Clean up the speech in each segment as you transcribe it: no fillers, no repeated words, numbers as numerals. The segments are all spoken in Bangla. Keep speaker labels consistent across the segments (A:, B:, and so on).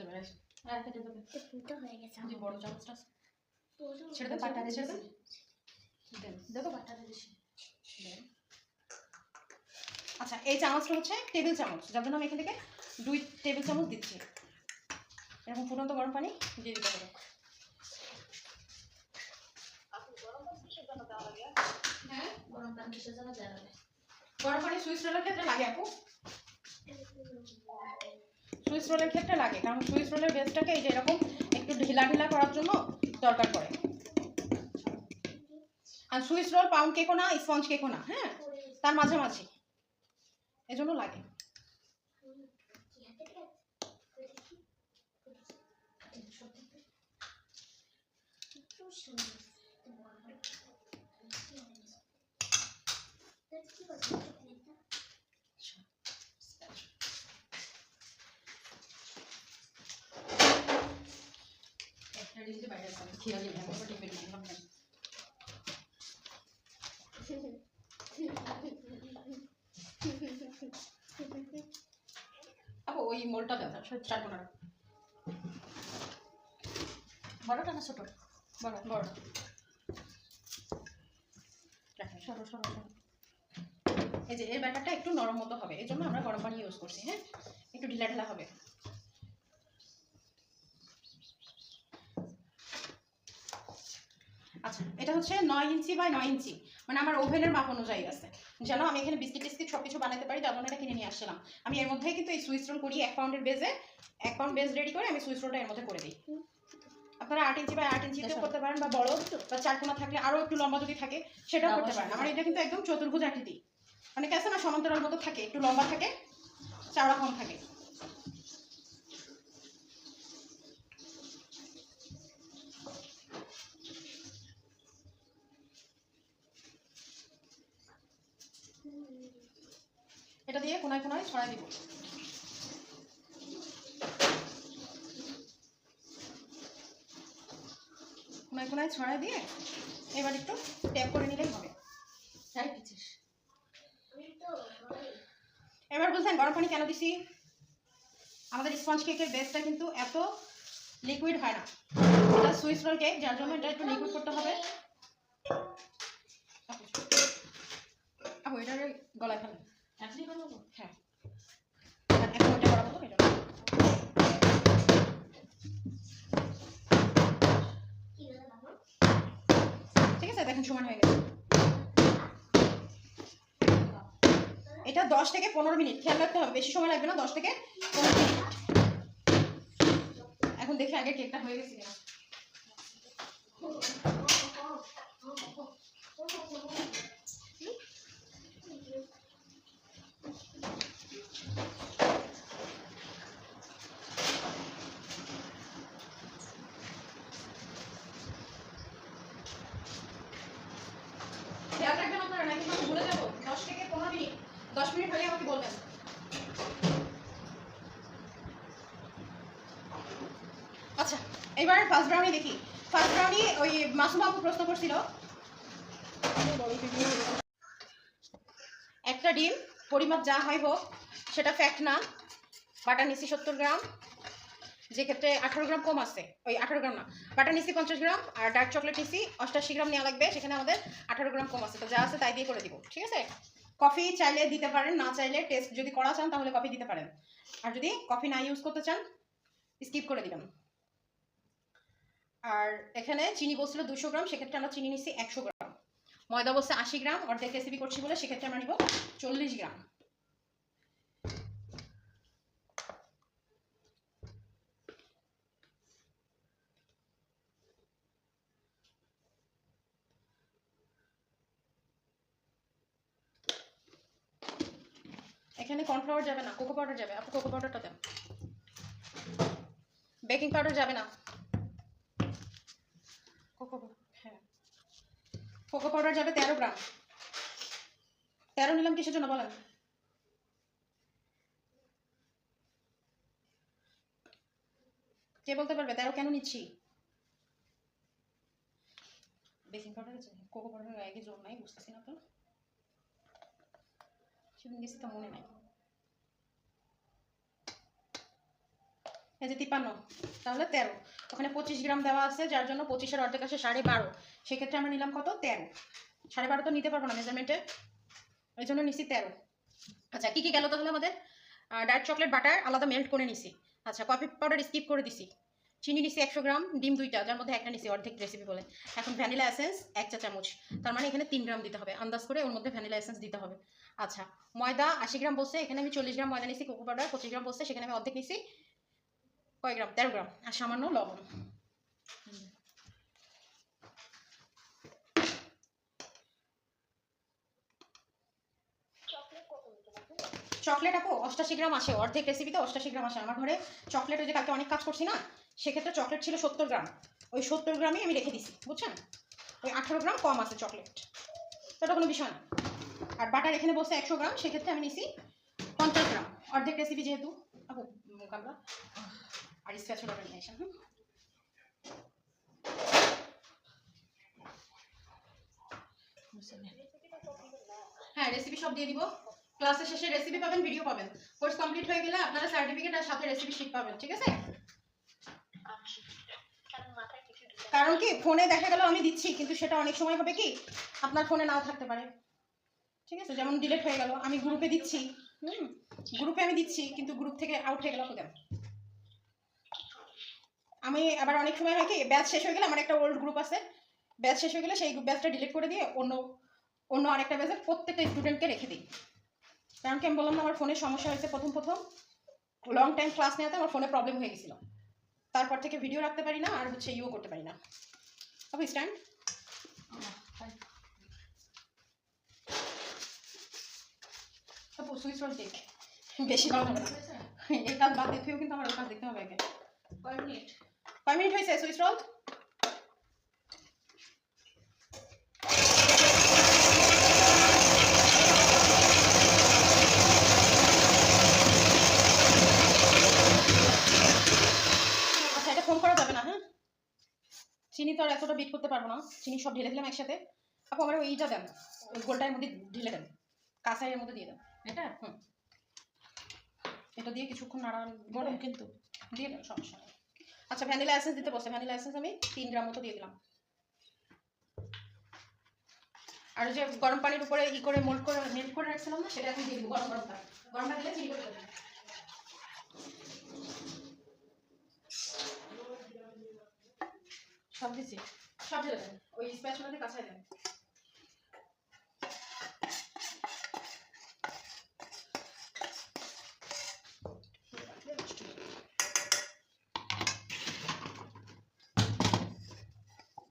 A: যাবে আর কেটে দেবে
B: তো হয়ে গেছে
A: যে বড় চামচটা
B: ছেড়ে
A: দে
B: বাটা
A: ছেড়ে
B: ছেড়ে
A: দেন দেখো বাটাটা বেশি দেন। আচ্ছা এই চামচটা হচ্ছে টেবিল চামচ, যার জন্য আমি এখান থেকে 2 টেবিল চামচ দিচ্ছি। এরকম ফুটন্ত গরম পানি দিয়ে দিতে হবে। হ্যাঁ
B: গরম পানি কিসের জন্য দেওয়া হবে?
A: গরম পানি সুইচ রোলের ক্ষেত্রে লাগে আপু, সুইচ রোলের ক্ষেত্রে লাগে, কারণ সুইচ রোলের বেসটাকে এই যে এরকম একটু ঢিলা ঢিলা করার জন্য দরকার পড়ে। আর সুইচ রোল পাউন্ড কেকও না, স্পঞ্জ কেকও না, হ্যাঁ তার মাঝামাঝি, এজন্য লাগে। আপু ওই মোলটা দেন, চারকোনা
B: বড়টা না ছোট?
A: বড় বড় সরো সরো সরো। এই যে এর ব্যাটারটা একটু নরম মতো হবে, এই জন্য আমরা গরম পানি ইউজ করছি। হ্যাঁ একটু ঢিলা ঢিলা হবে। আচ্ছা এটা হচ্ছে 9 ইঞ্চি বাই 9 ইঞ্চি, মানে আমার ওভেনের মাপ অনুযায়ী আছে, যেন আমি এখানে বিস্কিট টিস্কিট সব কিছু বানাতে পারি, যার জন্য এটা কিনে নিয়ে আসছিলাম। আমি এর মধ্যেই কিন্তু এই সুইচ রোল করি 1 পাউন্ডের বেজে, 1 পাউন্ড বেজ রেডি করে আমি সুইচ রোলটা এর মধ্যে করে দিই। আপনারা 8 ইঞ্চি বাই 8 ইঞ্চিতেও করতে পারেন, বা বড় বা চারকোনা থাকলে আরও একটু লম্বা যদি থাকে সেটাও করতে পারেন। আমার এটা কিন্তু একদম চতুর্ভুজ আকৃতি, অনেকে আছে না সমান্তরাল মতো থাকে, একটু লম্বা থাকে চওড়া কম থাকে। এটা দিয়ে কোনায় কোনায় ছড়াই দিব। কোনায় কোনায় ছড়াই দিয়ে এবার একটু ট্যাপ করে নিলেই হবে।
B: তাই পিছিস
A: এবার বুঝলেন গরম পানি কেন দিছি? আমাদের স্পঞ্জ কেকের বেসটা কিন্তু এত লিকুইড হয় না, এটা সুইস রোল কেক, যার জন্য এটা একটু লিকুইড করতে হবে। আপু এটা গলায় ফেলেন।
B: আপনি বানাবো?
A: হ্যাঁ এখন ওটা করা হতো, ঠিক আছে দেখেন সমান হয়ে গেছে। এটা 10 থেকে 15 মিনিট, খেয়াল রাখতে হবে বেশি সময় লাগবে না, 10 থেকে 15 মিনিট। এখন দেখি আগে কেকটা হয়ে গেছে কিনা। খেয়াল রাখবেন আপনারা, নাকি আমি ভুলে যাবো। 10 থেকে 15 মিনিট, 10 মিনিট হলে আমাকে বলবেন। আচ্ছা এবার ফার্স্ট ব্রাউনি দেখি। ফার্স্ট ব্রাউনি ওই মাসুমা আপু প্রশ্ন করছিল, একটা ডিম পরিমাপ যা হয় হোক, সেটা ফ্যাক্ট না। বাটার নিচ্ছি 70 গ্রাম, যে ক্ষেত্রে 18 গ্রাম কম আছে, ওই 18 গ্রাম না, বাটার নিচ্ছি 50 গ্রাম, আর ডার্ক চকলেট নিচ্ছি 88 গ্রাম নেওয়া লাগবে, সেখানে আমাদের 18 গ্রাম কম আছে, তো যা আছে তাই দিয়ে করে দিব। ঠিক আছে, কফি চাইলে দিতে পারেন, না চাইলে টেস্ট যদি করা চান তাহলে কফি দিতে পারেন, আর যদি কফি না ইউজ করতে চান স্কিপ করে দিবেন। আর এখানে চিনি বলছিল 200 গ্রাম, সেক্ষেত্রে আমরা চিনি নিচ্ছি 100 গ্রাম। ময়দা বলছে 80 গ্রাম, অর্ধেক রেসিপি করছি বলে সেক্ষেত্রে আমরা নিব 40 গ্রাম। এখানে কর্নফ্লাওয়ার যাবে না, কোকো পাউডার যাবে। আপু কোকো পাউডারটা দেন। বেকিং পাউডার যাবে না, হ্যাঁ কোকো পাউডার যাবে 13 গ্রাম। 13 নিলাম কিসের জন্য বলেন? কে বলতে পারবে 13 কেন নিচ্ছি? বেকিং পাউডার আছে, কোকো পাউডারের গায়ে জোর নাই, বুঝতেছি না তো, সেদিন গেছি তো মনে নাই। এই যে 53, তাহলে 13। ওখানে 25 গ্রাম দেওয়া আছে, যার জন্য 25-এর অর্ধেক আসে 12.5। সেক্ষেত্রে আমরা নিলাম কত? 13। 12.5 তো নিতে পারবো না মেজারমেন্টে, ওই জন্য নিছি 13। আচ্ছা কি কি গেল তাহলে আমাদের? ডার্ক চকলেট বাটার আলাদা মেল্ট করে নিছি। আচ্ছা কফি পাউডার স্কিপ করে দিছি। চিনি নিছি 100 গ্রাম, ডিম 2টা, যার মধ্যে একটা নিছি অর্ধেক রেসিপি বলে। এখন ভ্যানিলা এসেন্স 1 চা চামচ, তার মানে এখানে 3 গ্রাম দিতে হবে, আন্দাজ করে ওর মধ্যে ভ্যানিলা এসেন্স দিতে হবে। আচ্ছা ময়দা 80 গ্রাম বলছে, এখানে আমি 40 গ্রাম ময়দা নিছি। কোকো পাউডার 25 গ্রাম বলছে, সেখানে আমি অর্ধেক নিছি। কয় গ্রাম? 13 গ্রাম। আর সামান্য লবণ। চকলেট আপু 88 গ্রাম আসে, অর্ধেক রেসিপিতে 88 গ্রাম আসে। আমার ঘরে চকলেট, ওই যে কালকে অনেক কাজ করছি না, সেক্ষেত্রে চকলেট ছিল 70 গ্রাম। ওই 70 গ্রামই আমি রেখে দিছি, বুঝছেন? ওই 18 গ্রাম কম আছে চকলেট, সেটা কোনো বিষয় না। আর বাটার এখানে বলছে 100 গ্রাম, সেক্ষেত্রে আমি নিছি 50 গ্রাম, অর্ধেক রেসিপি যেহেতু। আপু কামলা আর স্প্যাচুলাটা নিয়ে আসেন। হ্যাঁ রেসিপি সব দিয়ে দিব। ক্লাসের শেষে রেসিপি পাবেন, ভিডিও পাবেন। কোর্স কমপ্লিট হয়ে গেলে আপনারা সার্টিফিকেট আর সাথে রেসিপি শিট পাবেন, ঠিক আছে? কারণ কি ফোনে দেখা গেল আমি দিচ্ছি, কিন্তু সেটা অনেক সময় হবে কি আপনার ফোনে নাও থাকতে পারে, ঠিক আছে? যেমন ডিলিট হয়ে গেল, আমি গ্রুপে দিচ্ছি, গ্রুপে আমি দিচ্ছি, কিন্তু গ্রুপ থেকে আউট হয়ে গেল কেন? আমি আবার অনেক সময় হয় কি ব্যাচ শেষ হয়ে গেলে, আমার একটা ওল্ড গ্রুপ আছে, ব্যাচ শেষ হয়ে গেলে সেই ব্যাচটা ডিলিট করে দিয়ে অন্য আরেকটা ব্যাচের প্রত্যেকটা স্টুডেন্টকে রেখে দিই। কারণ কি আমি বললাম না, আমার ফোনের সমস্যা হয়েছে প্রথম লং টাইম ক্লাস নেওয়াতে আমার ফোনে প্রবলেম হয়ে গেছিল। তারপর থেকে ভিডিও রাখতে পারি না, আর হচ্ছে ইউ করতে পারি না। আপু স্ট্যান্ড। আপু সুইচ রোল কেক বেশি ভালো হবে না, এই কাজ বাদ দেখতেও কিন্তু আমার ওই কাজ দেখতে হবে আগে। কয় মিনিট হয়েছে সুইচ রোল? আচ্ছা এটা ফোন করা যাবে না, হ্যাঁ? চিনি তো আর এতটা বিট করতে পারবো না, চিনি সব ঢেলে দিলাম একসাথে। আপু আমার ওইটা দেন, ওই গোলটার মধ্যে ঢেলে দেন, কাঁসাইয়ের মধ্যে দিয়ে দেন এটা। এটা দিয়ে কিছুক্ষণ নাড়া, গরম কিন্তু দিয়ে দেন, সমস্যা নেই। আচ্ছা ভ্যানিলা এসেন্স দিতে বসে, ভ্যানিলা এসেন্স আমি 3 গ্রাম মতো দিয়ে দিলাম। আর যে গরম পানির উপরে করে মেল্ট করে রাখছিলাম না, সেটা এখন দিয়ে দিব। গরমটা দিলে চিনি করে দেবেন। সব দিচ্ছি, সব ঢেলে দেন, ওই স্প্যাচুলাতে কাছাই দেন।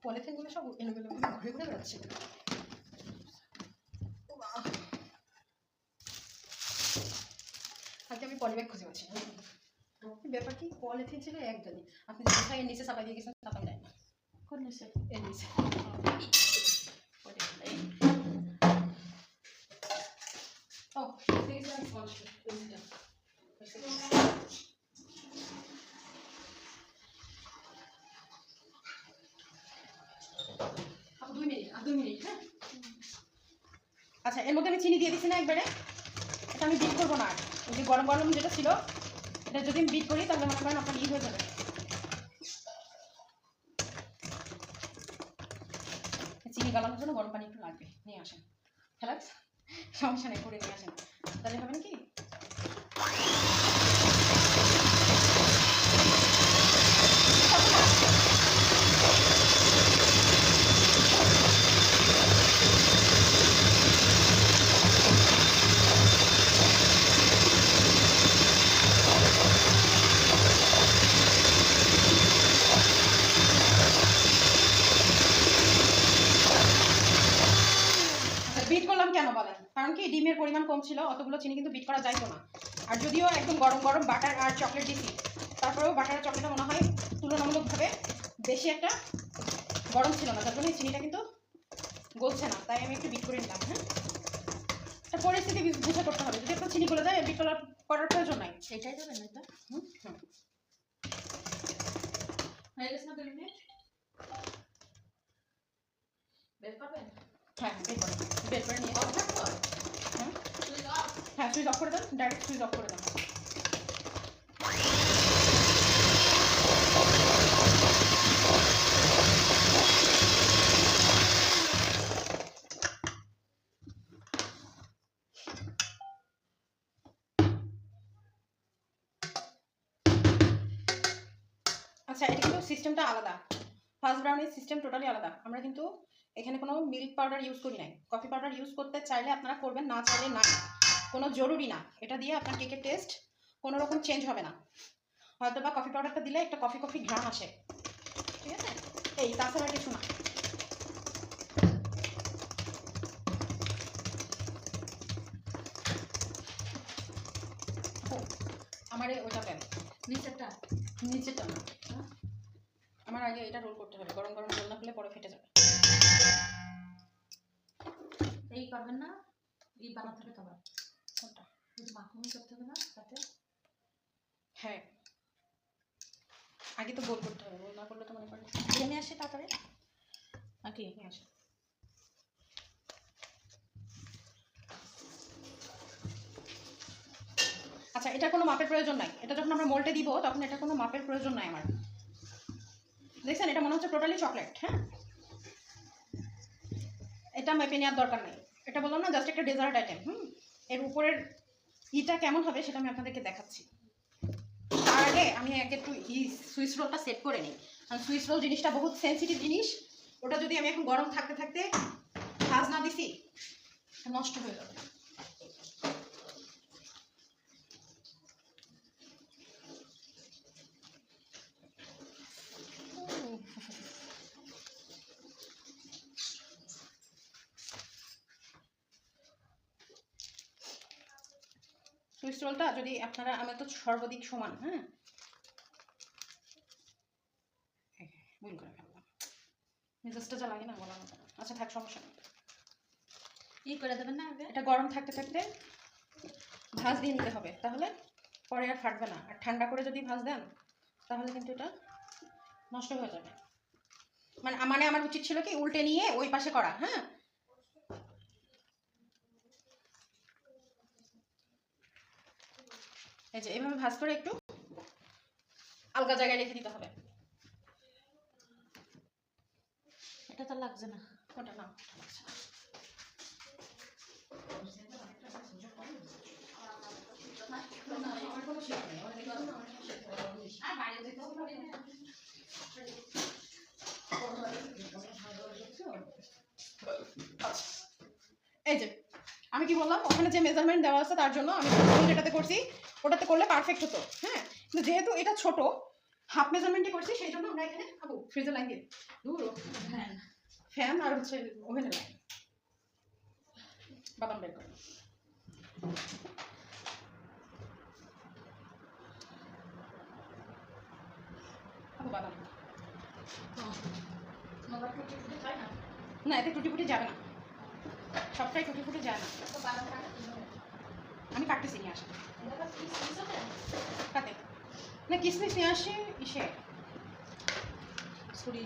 A: পলিথিনগুলো সব এলোমেলো ঘুরে ঘুরে বেড়াচ্ছে। আজকে আমি পলিব্যাগ খুঁজে পাচ্ছি না। ব্যাপার কি পলিথিন ছিল একদমই, আপনি কোথায় নিচে চাপা দিয়ে গেছেন, চাপা দেয় না। কোন নিচে? এর নিচে। ও দুই মিনিট। হ্যাঁ আচ্ছা এর মধ্যে আমি চিনি দিয়ে দিচ্ছি না একবারে, এটা আমি বিট করবো না। ওই যে গরম গরম যেটা ছিল, এটা যদি আমি বিট করি তাহলে মনে করেন আপনার হয়ে যাবে। চিনি গালানোর জন্য গরম পানি একটু লাগবে, নিয়ে আসেন। খেলা সমস্যা নেই, করে নিয়ে আসেন, তাহলে হবে নাকি। বিট করলাম কেন বলেন? কারণ কি ডিমের পরিমাণ কম ছিল, অতগুলো চিনি কিন্তু বিট করা যাইতো না। আর যদিও একদম গরম গরম বাটার আর চকলেট দিছি, তারপরেও বাটার আর চকলেটটা মনে হয় তুলনামূলকভাবে বেশি একটা গরম ছিল না, তার জন্য চিনিটা কিন্তু গলছে না, তাই আমি একটু বিট করে নিলাম। হ্যাঁ এটা পরিস্থিতি বুঝে করতে হবে, যদি আপনার চিনি গলে যায় বিট করার প্রয়োজন নাই।
B: সেটাই দেবেন এটা। হয়ে গেছে না 2 মিনিট? বের করবেন?
A: হ্যাঁ বের করে নিয়ে
B: অফ থাকবো?
A: হ্যাঁ সুইচ অফ করে দেন, ডাইরেক্ট সুইচ অফ করে দেন। আচ্ছা, এটা কিন্তু সিস্টেমটা আলাদা। ফার্স্ট ব্রাউনির সিস্টেম টোটালি আলাদা। আমরা কিন্তু এখানে কোনো মিল্ক পাউডার ইউজ করি নাই। কফি পাউডার ইউজ করতে চাইলে আপনারা করবেন, না চাইলে না, কোনো জরুরি না। এটা দিয়ে আপনার কেকের টেস্ট কোনো রকম চেঞ্জ হবে না। হয়তো বা কফি পাউডারটা দিলে একটা কফি কফি ঘ্রাণ আসে, ঠিক আছে? এই তাছাড়া কিছু না। আমার ওটা দেন,
B: নিচেরটা
A: নিচেরটা না, আমার আগে এটা রোল করতে হবে। গরম গরম রোল না করলে পরে ফেটে যাবে।
B: এই করবেন না, এই বানাতে হবে খাবার
A: কোনটা?
B: কিন্তু মাখন করতে হবে না সাথে।
A: হ্যাঁ, আগে তো গোল করতে হবে, গোল না করলে তো মনে করেন।
B: আমি আসি তাড়াতাড়ি নাকি
A: নিয়ে আসে। আচ্ছা, এটা কোনো মাপের প্রয়োজন নাই। এটা যখন আমরা মোল্টে দিব তখন এটা কোনো মাপের প্রয়োজন নাই আমার। দেখছেন, এটা মনে হচ্ছে টোটালি চকলেট। হ্যাঁ, এটা মেপে নেওয়ার দরকার নেই। এটা বললাম না, জাস্ট একটা ডেজার্ট আইটেম। এর উপরের ইটা কেমন হবে সেটা আমি আপনাদেরকে দেখাচ্ছি। তার আগে আমি একটু সুইস রোলটা সেট করে নিই। কারণ সুইস রোল জিনিসটা বহুত সেন্সিটিভ জিনিস। ওটা যদি আমি এখন গরম থাকতে থাকতে ভাজ না দিছি, নষ্ট হয়ে যাবে। সুইস রোলটা যদি আপনারা, আমি তো সর্বাধিক সমান, হ্যাঁ, ভুল করে ফেললাম, মেজাজটা যা লাগে না বলার মতো। আচ্ছা থাক, সমস্যা নেই।
B: ই করে দেবেন না আগে।
A: এটা গরম থাকতে থাকতে ভাজ দিয়ে নিতে হবে, তাহলে পরে আর ফাটবে না। আর ঠান্ডা করে যদি ভাজ দেন তাহলে কিন্তু এটা নষ্ট হয়ে যাবে। মানে আমার উচিত ছিল কি উল্টে নিয়ে ওই পাশে করা। হ্যাঁ, এই যে এইভাবে ভাজ করে একটু আলগা জায়গায় রেখে দিতে হবে।
B: এটা তো লাগছে না।
A: ওটা না, এই যে আমি কি বললাম, ওখানে যে মেজারমেন্ট দেওয়া আছে তার জন্য আমি যেটাতে করছি ওটাতে করলে পারফেক্ট হতো। হ্যাঁ, কিন্তু যেহেতু এটা ছোট, হাফ মেজারমেন্টই করছি, সেই জন্য আমরা এখানে ফ্রিজের লাইন দিয়ে দূর ফ্যান আর হচ্ছে ওভেনের লাইন। বাদাম বের করে বাদাম না, এতে টুটি ফুটি যাবে না, সবটাই টুটি ফুটি যায় না। আমি কাটতেছি, নিয়ে আসা কাটে না, কিসমিস নিয়ে আসে ইসে
B: ছুরি।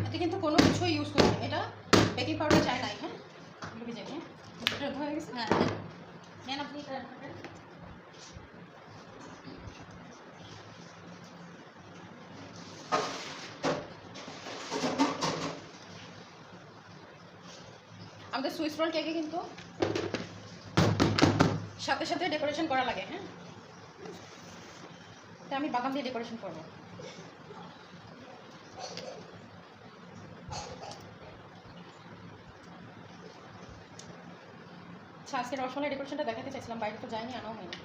A: এতে কিন্তু কোনো কিছু ইউজ করি না। এটা বেকিং পাউডার চাই নাই। হ্যাঁ, ডুবে যাই। হ্যাঁ, এটা হয়ে গেছে।
B: হ্যাঁ নেন আপনি
A: আমাদের সুইস রোল কেকে কিন্তু সাথে সাথে ডেকোরেশন করা লাগে। হ্যাঁ, তো আমি বাদাম দিয়ে ডেকোরেশন করবো। আচ্ছা, আজকে রসমালাই ডেকোরেশনটা দেখাতে চাইছিলাম, বাইরে তো যায়নি, আনাও হয়নি।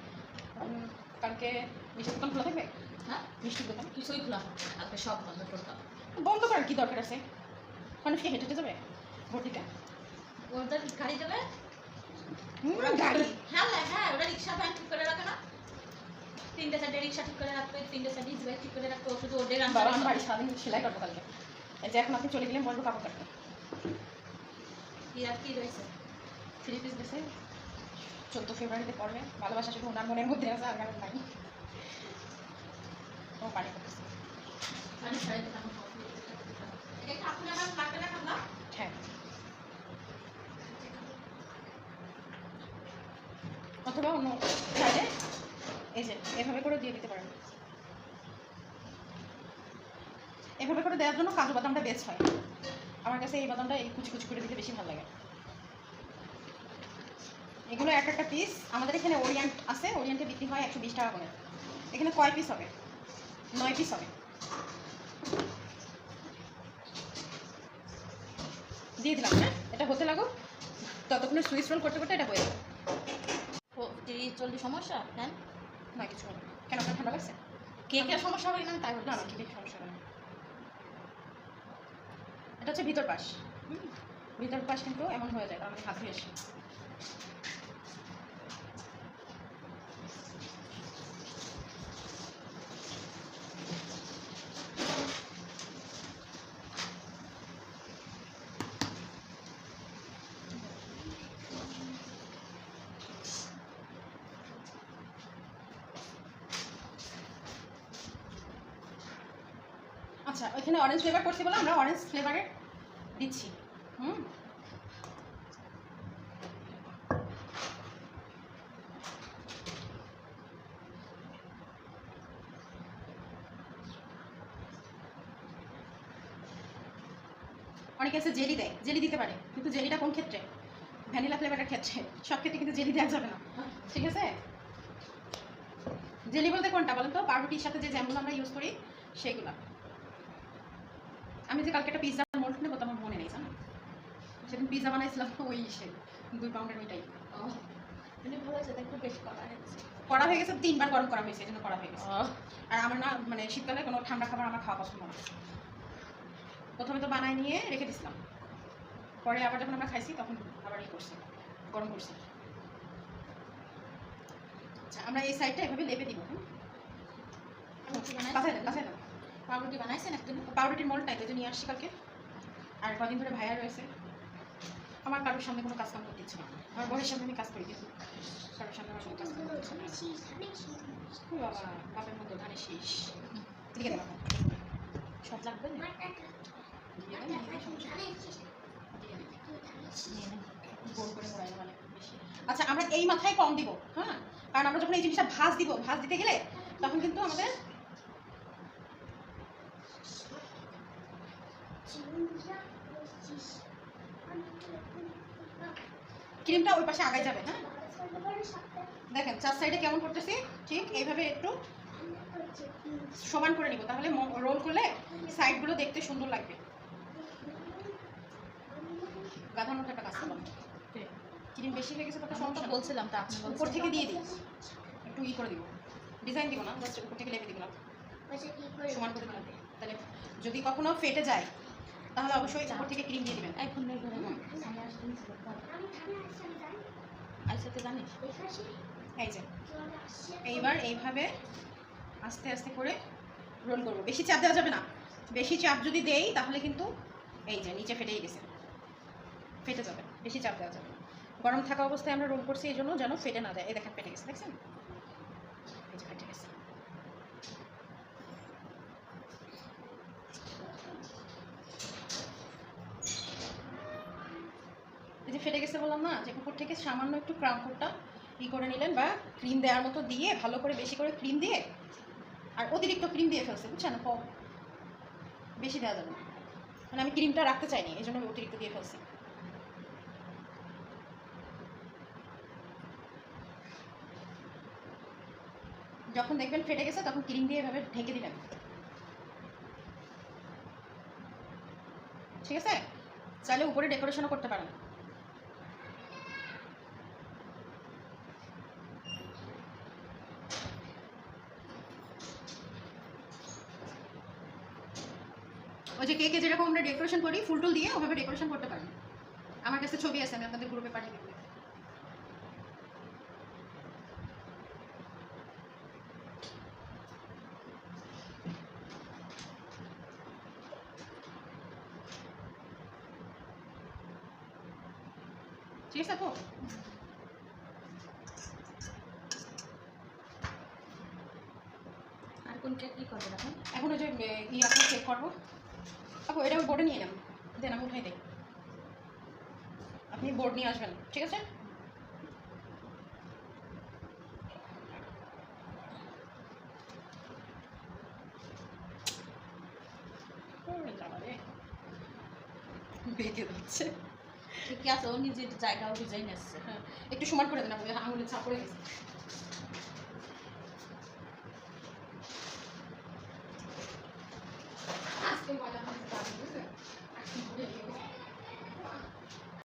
A: কালকে মিষ্টির দোকান খোলা থাকবে?
B: হ্যাঁ,
A: মিষ্টির দোকান
B: কিছুই খোলা আজকে সব বন্ধ টোটাল।
A: বন্ধ করার কি দরকার আছে? মানুষকে হেঁটে হেঁটে যাবে ভর্তিটা?
B: ওদের গাড়ি দেবে
A: গাড়ি।
B: হ্যাঁ হ্যাঁ, ওরা রিক্সা ভ্যান ঠিক করে রাখে না? 3টে 4টে রিক্সা ঠিক করে রাখবে, 3টে 4টে ইজি বাইক ঠিক করে রাখবে, শুধু ওদের
A: বাবা, আমি বাড়ি সারাদিন সেলাই করবো কালকে। এই যে এখন আপনি চলে গেলেন, বলবো কাপড় কাটতে।
B: কি রয়েছে?
A: 3 পিস দিয়েছে, 14 ফেব্রুয়ারিতে পড়বে। ভালোবাসা শুধু ওনার মনের মধ্যে আছে, আর কারণ নাই। ও পানি করতেছে।
B: আমি সাড়ে তিন এটা আপনি আমার লাগবে না ঠান্ডা?
A: হ্যাঁ, অথবা অন্য সাইডে এই যে এভাবে করে দিয়ে দিতে পারেন। এভাবে করে দেওয়ার জন্য কাজু বাদামটা বেস্ট হয়। আমার কাছে এই বাদামটা এই কুচি কুচি করে দিতে বেশি ভালো লাগে। এগুলো একটা পিস। আমাদের এখানে ওরিয়েন্ট আছে, ওরিয়েন্টে বিক্রি হয় 120 টাকা করে। এখানে কয় পিস হবে? 9 পিস হবে। দিয়ে দিলাম। হ্যাঁ, এটা হতে লাগুক, ততক্ষণে সুইচ রোল করতে করতে এটা হয়ে যাবে।
B: 30-40 সমস্যা হ্যাঁ
A: না কিছু হবে না। কেন, আপনার ঠান্ডা লাগছে?
B: কেকের সমস্যা হবে না তাই
A: না
B: বলছি
A: না, ঠিক সমস্যা হবে না। এটা হচ্ছে ভিতর পাশ। ভিতর পাশ কিন্তু এমন হয়ে যায়, কারণ হাত ধুয়ে এসে। আচ্ছা, ওইখানে অরেঞ্জ ফ্লেভার করছি বলে আমরা অরেঞ্জ ফ্লেভারের দিচ্ছি। অনেকে আছে জেলি দেয়, জেলি দিতে পারে, কিন্তু জেলিটা কোন ক্ষেত্রে? ভ্যানিলা ফ্লেভারের ক্ষেত্রে। সব ক্ষেত্রে কিন্তু জেলি দেওয়া যাবে না, ঠিক আছে? জেলি বলতে কোনটা বলেন তো? পাউরুটির সাথে যে জ্যামগুলো আমরা ইউজ করি সেগুলা। আমি যে কালকে একটা পিৎজার মোল্ড নেবো তো আমার মনে নেই, জানো? সেদিন পিৎজা বানাইছিলাম ওই 2 পাউন্ডের ওইটাই।
B: ভালো আছে একটু বেশ করা হয়েছে
A: করা হয়ে গেছে, 3 বার গরম করা হয়েছে, এই জন্য করা হয়ে গেছে। আর আমার না মানে শীতকালে কোনো ঠান্ডা খাবার আমার খাওয়া পছন্দ না। প্রথমে তো বানাই নিয়ে রেখে দিছিলাম, পরে আবার যখন আমরা খাইছি তখন আবার করছি, গরম করছি। আচ্ছা, আমরা এই সাইডটা এভাবে লেপে দিব। কাছে দেন।
B: পাউরুটি বানাইছেন একদিন?
A: পাউরুটির মোল্ডটাই তো নিয়ে আসছি কালকে। আর কদিন ধরে ভাইয়া রয়েছে। আমার কারোর সামনে কোনো কাজ কাম করতে ইচ্ছে না। আমার বউয়ের সামনে আমি কাজ করি, কিন্তু কারোর সামনে আমার কোনো কাজ কাম করতে ইচ্ছে না। বাবা, বাপের মতো ধানের শীষ লিখে দেবো।
B: সব লাগবে না
A: গোল করে মোড়াই মানে বেশি। আচ্ছা, আমরা এই মাথায় কম দিব, হ্যাঁ? কারণ আমরা যখন এই জিনিসটা ভাজ দিব, ভাজ দিতে গেলে তখন কিন্তু আমাদের ক্রিমটা ওই পাশে আগায় যাবে। হ্যাঁ, দেখেন 4 সাইডে কেমন করতেছি, ঠিক এইভাবে একটু সমান করে নিব, তাহলে রোল করলে সাইডগুলো দেখতে সুন্দর লাগবে। গাধার মতো একটা কাজ করলাম। ক্রিম বেশি হয়ে গেছে তো সমস্যা
B: বলছিলাম তা আপনি
A: উপর থেকে দিয়ে দিই, একটু ই করে দিব, ডিজাইন দিব না, জাস্ট উপর থেকে লেপে দিলাম, সমান করে দিলাম। তাহলে যদি কখনো ফেটে যায় তাহলে অবশ্যই উপর থেকে ক্রিম দিয়ে দিবেন।
B: এখন নেই ঘরে না আইসাতে জানিস
A: এই যে এইবার এইভাবে আস্তে আস্তে করে রোল করবো, বেশি চাপ দেওয়া যাবে না। বেশি চাপ যদি দেই তাহলে কিন্তু এই যে নিচে ফেটেই গেছে, ফেটে যাবে। বেশি চাপ দেওয়া যাবে না। গরম থাকা অবস্থায় আমরা রোল করছি এই জন্য যেন ফেটে না যায়। এই দেখেন ফেটে গেছে, দেখছেন? এই যে ফেটে গেছে। এই যে ফেটে গেছে বললাম না, যে উপর থেকে সামান্য একটু ক্রাম্পটা ই করে নিলেন, বা ক্রিম দেওয়ার মতো দিয়ে ভালো করে বেশি করে ক্রিম দিয়ে, আর অতিরিক্ত ক্রিম দিয়ে ফেলছে বুঝছেন, কম বেশি দেওয়া যাবে না, মানে আমি ক্রিমটা রাখতে চাইনি এই জন্য আমি অতিরিক্ত দিয়ে ফেলছি। যখন দেখবেন ফেটে গেছে তখন ক্রিম দিয়ে এভাবে ঢেকে দিবেন, ঠিক আছে? চাইলে উপরে ডেকোরেশনও করতে পারেন। ওই যে কেকে যেরকম আমরা ডেকোরেশন করি ফুল টুল দিয়ে, ওভাবে ডেকোরেশন করতে পারেন। আমার কাছে ছবি আছে, আমি আপনাদের গ্রুপে পাঠিয়ে দেবো। ঠিক আছে আপু?
B: আর কোন কেক কি করবে এখন?
A: এখন ওই যে আপনি চেক করবো। আপু এটা আমি বোর্ডে নিয়ে নেন, দেন আমি উঠাই দিই। আপনি বোর্ড নিয়ে আসবেন, ঠিক আছে? বেঁকে দিচ্ছে।
B: ঠিকই আছে, ও নিজের জায়গাও ডিজাইন আসছে।
A: হ্যাঁ একটু সমান করে দেন আপু, আঙুলের ছাপ পড়ে গেছে।